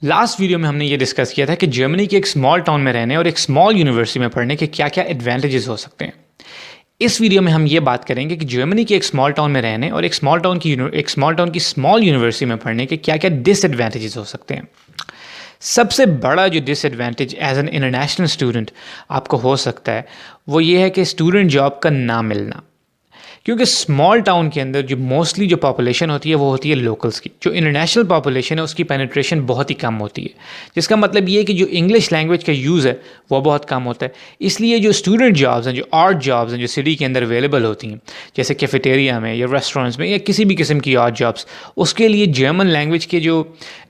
Last video میں ہم نے یہ ڈسکس کیا تھا کہ جرمنی کے ایک اسمال ٹاؤن میں رہنے اور ایک اسمال یونیورسٹی میں پڑھنے کے کیا کیا ایڈوانٹیجز ہو سکتے ہیں. اس ویڈیو میں ہم یہ بات کریں گے کہ جرمنی کے ایک اسمال ٹاؤن میں رہنے اور ایک اسمال ٹاؤن کی اسمال یونیورسٹی میں پڑھنے کے کیا کیا ڈس ایڈوانٹیجز ہو سکتے ہیں. سب سے بڑا جو disadvantage as an international student آپ کو ہو سکتا ہے وہ یہ ہے کہ اسٹوڈنٹ جاب کا نہ ملنا. کیونکہ اسمال ٹاؤن کے اندر جو موسٹلی جو پاپولیشن ہوتی ہے وہ ہوتی ہے لوکلس کی. جو انٹرنیشنل پاپولیشن ہے اس کی پینیٹریشن بہت ہی کم ہوتی ہے, جس کا مطلب یہ ہے کہ جو انگلش لینگویج کا یوز ہے وہ بہت کم ہوتا ہے. اس لیے جو اسٹوڈنٹ جابس ہیں, جو آرٹ جابس ہیں جو سٹی کے اندر اویلیبل ہوتی ہیں, جیسے کیفیٹیریا میں یا ریسٹورینٹس میں یا کسی بھی قسم کی آرٹ جابس, اس کے لیے جرمن لینگویج کے جو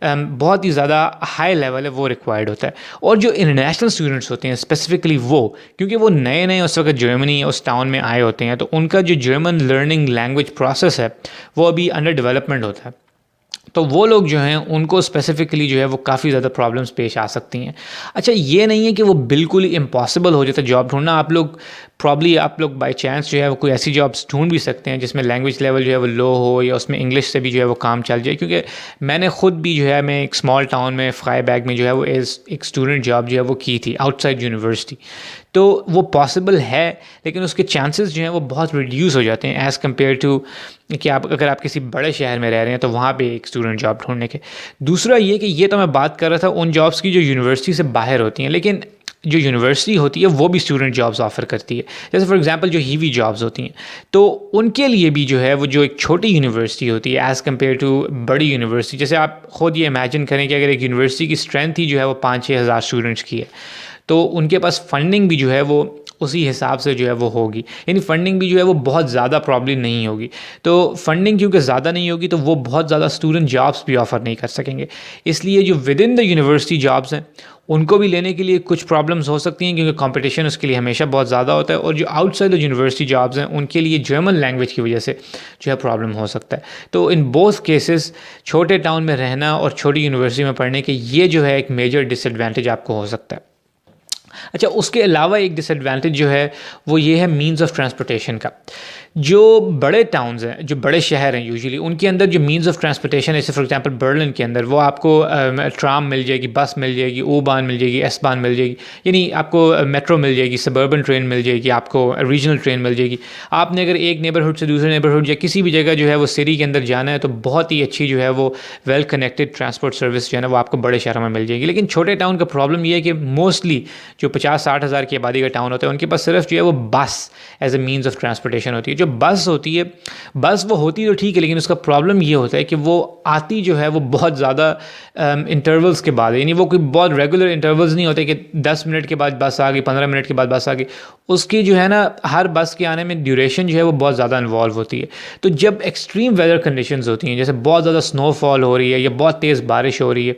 بہت ہی زیادہ ہائی لیول ہے وہ ریکوائرڈ ہوتا ہے. اور جو انٹرنیشنل اسٹوڈنٹس ہوتے ہیں اسپیسیفکلی وہ, کیونکہ وہ نئے اس وقت جرمنی اس ٹاؤن میں آئے ہوتے ہیں, تو ان کا جو جرمن لرننگ لینگویج پروسیس ہے وہ ابھی انڈر ڈیولپمنٹ ہوتا ہے. تو وہ لوگ جو ہیں ان کو اسپیسیفکلی جو ہے وہ کافی زیادہ پرابلمس پیش آ سکتی ہیں. اچھا, یہ نہیں ہے کہ وہ بالکل ہی امپاسبل ہو جاتا ہے جاب ڈھونڈنا. آپ لوگ بائی چانس جو ہے وہ کوئی ایسی جابس ڈھونڈ بھی سکتے ہیں جس میں لینگویج لیول جو ہے وہ لو ہو, یا اس میں انگلش سے بھی جو ہے وہ کام چل جائے. کیونکہ میں نے خود بھی جو ہے میں ایک اسمال ٹاؤن میں فرائی بیگ میں جو ہے وہ ایک اسٹوڈنٹ جاب جو ہے وہ کی تھی آؤٹ سائڈ یونیورسٹی. تو وہ پاسبل ہے, لیکن اس کے چانسز جو ہیں وہ بہت ریڈیوس ہو جاتے ہیں ایز کمپیئر ٹو کہ اگر آپ کسی بڑے شہر میں رہ رہے ہیں تو وہاں پہ ایک اسٹوڈنٹ جاب ڈھونڈنے کے. دوسرا یہ کہ یہ تو میں بات کر رہا تھا ان جابس کی جو یونیورسٹی سے باہر ہوتی ہیں, لیکن جو یونیورسٹی ہوتی ہے وہ بھی اسٹوڈنٹ جابس آفر کرتی ہے. جیسے فار ایگزامپل جو ہیوی جابس ہوتی ہیں, تو ان کے لیے بھی جو ہے وہ جو ایک چھوٹی یونیورسٹی ہوتی ہے ایز کمپیئر ٹو بڑی یونیورسٹی, جیسے آپ خود یہ امیجن کریں کہ اگر ایک یونیورسٹی کی اسٹرینتھ ہی جو ہے وہ 5-6 ہزار اسٹوڈنٹس کی ہے, تو ان کے پاس فنڈنگ بھی جو ہے وہ اسی حساب سے جو ہے وہ ہوگی. یعنی فنڈنگ بھی جو ہے وہ بہت زیادہ پرابلم نہیں ہوگی. تو فنڈنگ کیونکہ زیادہ نہیں ہوگی تو وہ بہت زیادہ اسٹوڈنٹ جابس بھی آفر نہیں کر سکیں گے. اس لیے جو with in the university jobs ہیں ان کو بھی لینے کے لیے کچھ پرابلمس ہو سکتی ہیں, کیونکہ کمپٹیشن اس کے لیے ہمیشہ بہت زیادہ ہوتا ہے. اور جو آؤٹ سائڈ یونیورسٹی جابس ہیں ان کے لیے جرمن لینگویج کی وجہ سے جو ہے پرابلم ہو سکتا ہے. تو ان بوتھ کیسز چھوٹے ٹاؤن میں رہنا اور چھوٹی یونیورسٹی میں پڑھنے کے یہ جو ہے ایک میجر ڈس ایڈوانٹیج آپ کو ہو سکتا ہے. اچھا, اس کے علاوہ ایک ڈس ایڈوانٹیج جو ہے وہ یہ ہے مینز آف ٹرانسپورٹیشن کا. جو بڑے ٹاؤنز ہیں, جو بڑے شہر ہیں یوزلی, ان کے اندر جو مینز آف ٹرانسپورٹیشن, جیسے فار ایگزامپل برلن کے اندر وہ آپ کو ٹرام مل جائے گی, بس مل جائے گی, او بان مل جائے گی, ایس بان مل جائے گی. یعنی آپ کو میٹرو مل جائے گی, سبربن ٹرین مل جائے گی, آپ کو ریجنل ٹرین مل جائے گی. آپ نے اگر ایک نیبرہڈ سے دوسرے نیبرہڈ یا کسی بھی جگہ جو ہے وہ سٹی کے اندر جانا ہے تو بہت ہی اچھی جو ہے وہ ویل کنیکٹڈ ٹرانسپورٹ سروس جو ہے نا وہ آپ کو بڑے شہروں میں مل جائے گی. لیکن چھوٹے ٹاؤن کا پرابلم یہ ہے کہ موسٹلی جو 50-60 ہزار کی آبادی کا ٹاؤن ہوتا ہے ان کے پاس صرف جو ہے وہ bus as a means of transportation ہوتی ہے. جو بس ہوتی ہے, بس وہ ہوتی تو ٹھیک ہے, لیکن اس کا پرابلم یہ ہوتا ہے کہ وہ آتی جو ہے وہ بہت زیادہ انٹرولز کے بعد, یعنی وہ کوئی بہت ریگولر انٹرولز نہیں ہوتے کہ 10 منٹ کے بعد بس آ گئی, 15 منٹ کے بعد بس آ گئی. اس کی جو ہے نا ہر بس کے آنے میں ڈیوریشن جو ہے وہ بہت زیادہ انوالو ہوتی ہے. تو جب ایکسٹریم ویدر کنڈیشنز ہوتی ہیں, جیسے بہت زیادہ سنو فال ہو رہی ہے یا بہت تیز بارش ہو رہی ہے,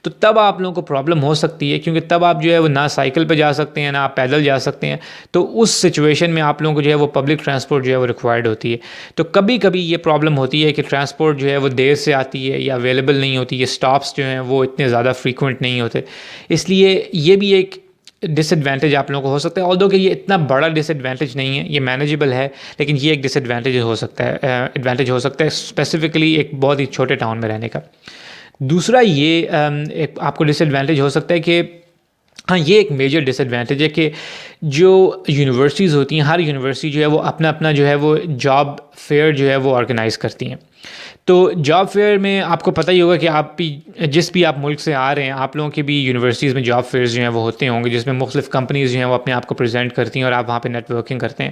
تو تب آپ لوگوں کو پرابلم ہو سکتی ہے, کیونکہ تب آپ جو ہے وہ نہ سائیکل پہ جا سکتے ہیں نہ آپ پیدل جا سکتے ہیں. تو اس سچویشن میں آپ لوگوں کو جو ہے وہ پبلک ٹرانسپورٹ جو ہے وہ ریکوائرڈ ہوتی ہے. تو کبھی کبھی یہ پرابلم ہوتی ہے کہ ٹرانسپورٹ جو ہے وہ دیر سے آتی ہے یا اویلیبل نہیں ہوتی ہے, اسٹاپس جو ہیں وہ اتنے زیادہ فریکوینٹ نہیں ہوتے. اس لیے یہ بھی ایک ڈس ایڈوانٹیج آپ لوگوں کو ہو سکتا ہے, آلدو کہ یہ اتنا بڑا ڈس ایڈوانٹیج نہیں ہے, یہ مینیجبل ہے, لیکن یہ ایک ڈس ایڈوانٹیج ہو سکتا ہے اسپیسیفکلی ایک بہت ہی چھوٹے ٹاؤن میں رہنے کا. دوسرا یہ ایک آپ کو ڈس ایڈوانٹیج ہو سکتا ہے کہ ہاں, یہ ایک میجر ڈس ایڈوانٹیج ہے کہ جو یونیورسٹیز ہوتی ہیں, ہر یونیورسٹی جو ہے وہ اپنا جو ہے وہ جاب فیئر جو ہے وہ آرگنائز کرتی ہیں. تو جاب فیئر میں آپ کو پتہ ہی ہوگا کہ آپ بھی جس بھی آپ ملک سے آ رہے ہیں, آپ لوگوں کے بھی یونیورسٹیز میں جاب فیئرز جو ہیں وہ ہوتے ہوں گے, جس میں مختلف کمپنیز جو ہیں وہ اپنے آپ کو پریزنٹ کرتی ہیں اور آپ وہاں پہ نیٹ ورکنگ کرتے ہیں.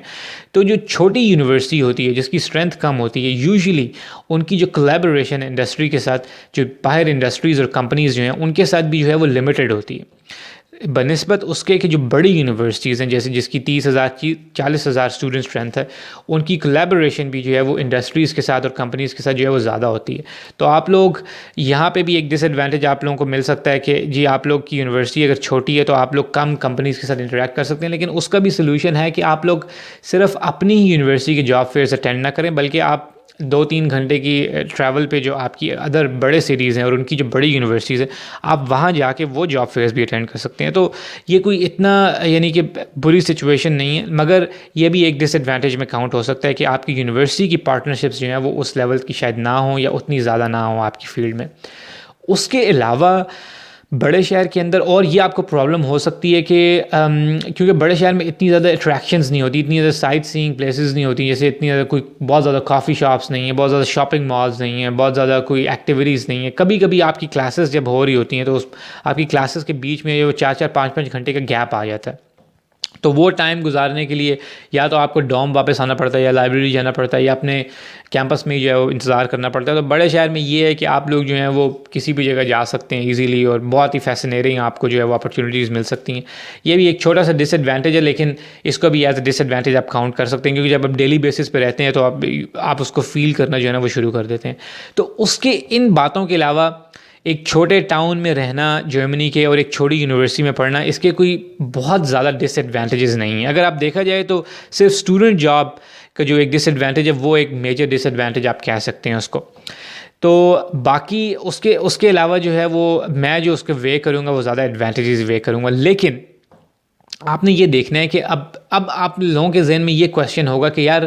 تو جو چھوٹی یونیورسٹی ہوتی ہے جس کی اسٹرینتھ کم ہوتی ہے, یوزلی ان کی جو کولیبوریشن انڈسٹری کے ساتھ, جو باہر انڈسٹریز اور کمپنیز جو ہیں ان کے ساتھ بھی جو ہے وہ لمیٹڈ ہوتی ہے بنسبت اس کے کہ جو بڑی یونیورسٹیز ہیں, جیسے جس کی 30,000 کی 40,000 اسٹوڈنٹ اسٹرینتھ ہے, ان کی کولیبوریشن بھی جو ہے وہ انڈسٹریز کے ساتھ اور کمپنیز کے ساتھ جو ہے وہ زیادہ ہوتی ہے. تو آپ لوگ یہاں پہ بھی ایک ڈس ایڈوانٹیج آپ لوگوں کو مل سکتا ہے کہ جی آپ لوگ کی یونیورسٹی اگر چھوٹی ہے تو آپ لوگ کم کمپنیز کے ساتھ انٹریکٹ کر سکتے ہیں, لیکن اس کا بھی سلوشن ہے کہ آپ لوگ صرف اپنی ہی یونیورسٹی کے جاب فیئرز اٹینڈ نہ کریں, بلکہ آپ 2-3 گھنٹے کی ٹریول پہ جو آپ کی ادر بڑے سٹیز ہیں اور ان کی جو بڑی یونیورسٹیز ہیں, آپ وہاں جا کے وہ جاب فیئرز بھی اٹینڈ کر سکتے ہیں. تو یہ کوئی اتنا یعنی کہ بری سچویشن نہیں ہے, مگر یہ بھی ایک ڈس ایڈوانٹیج میں کاؤنٹ ہو سکتا ہے کہ آپ کی یونیورسٹی کی پارٹنرشپس جو ہیں وہ اس لیول کی شاید نہ ہوں یا اتنی زیادہ نہ ہوں آپ کی فیلڈ میں. اس کے علاوہ بڑے شہر کے اندر، اور یہ آپ کو پرابلم ہو سکتی ہے کہ کیونکہ بڑے شہر میں اتنی زیادہ اٹریکشنز نہیں ہوتی، اتنی زیادہ سائٹ سینگ پلیسز نہیں ہوتی، جیسے اتنی زیادہ کوئی بہت زیادہ کافی شاپس نہیں ہیں، بہت زیادہ شاپنگ مالز نہیں ہیں، بہت زیادہ کوئی ایکٹیویٹیز نہیں ہیں. کبھی کبھی آپ کی کلاسز جب ہو رہی ہوتی ہیں تو آپ کی کلاسز کے بیچ میں 4-5 گھنٹے کا گیپ آ جاتا ہے. تو وہ ٹائم گزارنے کے لیے یا تو آپ کو ڈوم واپس آنا پڑتا ہے، یا لائبریری جانا پڑتا ہے، یا اپنے کیمپس میں جو ہے وہ انتظار کرنا پڑتا ہے. تو بڑے شہر میں یہ ہے کہ آپ لوگ جو ہیں وہ کسی بھی جگہ جا سکتے ہیں ایزیلی، اور بہت ہی فیسنیٹنگ آپ کو جو ہے وہ اپرچونیٹیز مل سکتی ہیں. یہ بھی ایک چھوٹا سا ڈس ایڈوانٹیج ہے، لیکن اس کو بھی ایز اے ڈس ایڈوانٹیج آپ کاؤنٹ کر سکتے ہیں، کیونکہ جب آپ ڈیلی بیسس پہ رہتے ہیں تو آپ اس کو فیل کرنا جو ہے نا وہ شروع کر دیتے ہیں. تو اس کے ان باتوں کے علاوہ ایک چھوٹے ٹاؤن میں رہنا جرمنی کے، اور ایک چھوٹی یونیورسٹی میں پڑھنا، اس کے کوئی بہت زیادہ ڈس ایڈوانٹیجز نہیں ہیں. اگر آپ دیکھا جائے تو صرف اسٹوڈنٹ جاب کا جو ایک ڈس ایڈوانٹیج ہے وہ ایک میجر ڈس ایڈوانٹیج آپ کہہ سکتے ہیں اس کو. تو باقی اس کے علاوہ جو ہے وہ میں جو اس کے وے کروں گا وہ زیادہ ایڈوانٹیجز وے کروں گا. لیکن آپ نے یہ دیکھنا ہے کہ اب آپ لوگوں کے ذہن میں یہ کویشچن ہوگا کہ یار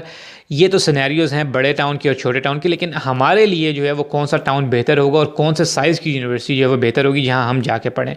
یہ تو سینیریوز ہیں بڑے ٹاؤن کے اور چھوٹے ٹاؤن کے، لیکن ہمارے لیے جو ہے وہ کون سا ٹاؤن بہتر ہوگا اور کون سے سائز کی یونیورسٹی جو ہے وہ بہتر ہوگی جہاں ہم جا کے پڑھیں.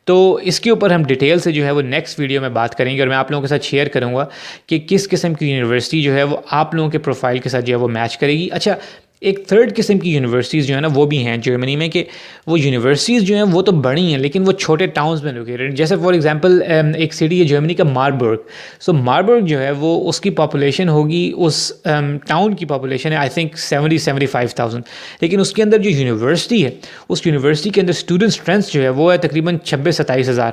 تو اس کے اوپر ہم ڈیٹیل سے جو ہے وہ نیکسٹ ویڈیو میں بات کریں گے، اور میں آپ لوگوں کے ساتھ شیئر کروں گا کہ کس قسم کی یونیورسٹی جو ہے وہ آپ لوگوں کے پروفائل کے ساتھ جو ہے وہ میچ کرے گی. اچھا، ایک تھرڈ قسم کی یونیورسٹیز جو ہے نا وہ بھی ہیں جرمنی میں، کہ وہ یونیورسٹیز جو ہیں وہ تو بڑی ہیں لیکن وہ چھوٹے ٹاؤنز میں لوکیٹڈ. جیسے فار ایگزامپل ایک سٹی ہے جرمنی کا ماربرگ. سو ماربرگ جو ہے وہ اس کی پاپولیشن ہوگی، اس ٹاؤن کی پاپولیشن ہے آئی تھنک 70-75,000، لیکن اس کے اندر جو یونیورسٹی ہے اس یونیورسٹی کے اندر اسٹوڈنٹ اسٹرینتھ جو ہے وہ ہے تقریباً 26-27 ہزار.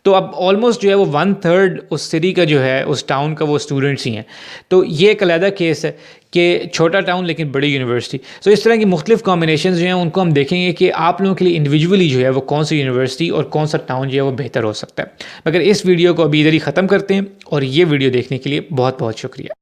تو اب آلموسٹ جو ہے وہ 1/3 اس سٹی کا جو ہے اس ٹاؤن کا وہ اسٹوڈنٹس ہی ہیں. تو یہ ایک علیحدہ کیس ہے کہ چھوٹا ٹاؤن لیکن بڑی یونیورسٹی. سو اس طرح کی مختلف کمبینیشنز جو ہیں ان کو ہم دیکھیں گے کہ آپ لوگوں کے لیے انڈیویجولی جو ہے وہ کون سی یونیورسٹی اور کون سا ٹاؤن جو ہے وہ بہتر ہو سکتا ہے. مگر اس ویڈیو کو ابھی ادھر ہی ختم کرتے ہیں، اور یہ ویڈیو دیکھنے کے لیے بہت بہت شکریہ.